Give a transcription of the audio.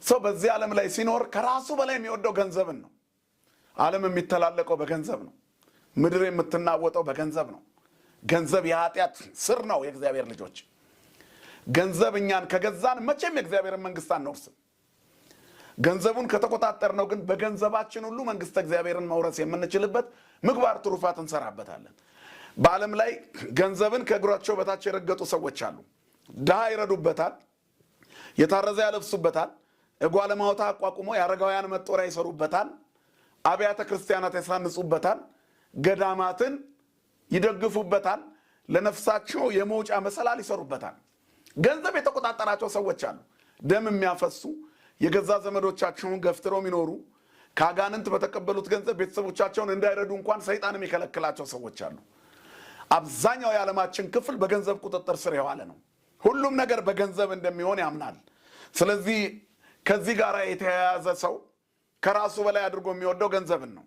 ሰው በዚህ ዓለም ላይ ሲኖር ከራሱ በላይ የሚወደው ገንዘብን ነው። ዓለም የሚተላለቀው በገንዘብ ነው። ምድር የምትናወጠው በገንዘብ ነው። ገንዘብ የኃጢአት ስር ነው። የእግዚአብሔር ልጆች ገንዘብ እኛን ከገዛን መቼም የእግዚአብሔርን መንግስት አንወርስም። ገንዘቡን ከተቆጣጠርነው ግን በገንዘባችን ሁሉ መንግስተ እግዚአብሔርን መውረስ የምንችልበት ምግባር ትሩፋት እንሰራበታለን። በዓለም ላይ ገንዘብን ከእግራቸው በታች የረገጡ ሰዎች አሉ። ድሃ ይረዱበታል፣ የታረዘ ያለብሱበታል፣ እጓለ ማውታ አቋቁሞ የአረጋውያን መጦሪያ ይሰሩበታል፣ አብያተ ክርስቲያናት ያሳንጹበታል፣ ገዳማትን ይደግፉበታል፣ ለነፍሳቸው የመውጫ መሰላል ይሰሩበታል። ገንዘብ የተቆጣጠራቸው ሰዎች አሉ። ደም የሚያፈሱ የገዛ ዘመዶቻቸውን ገፍትረው የሚኖሩ ከአጋንንት በተቀበሉት ገንዘብ ቤተሰቦቻቸውን እንዳይረዱ እንኳን ሰይጣን የሚከለክላቸው ሰዎች አሉ። አብዛኛው የዓለማችን ክፍል በገንዘብ ቁጥጥር ስር የዋለ ነው። ሁሉም ነገር በገንዘብ እንደሚሆን ያምናል። ስለዚህ ከዚህ ጋር የተያያዘ ሰው ከራሱ በላይ አድርጎ የሚወደው ገንዘብን ነው።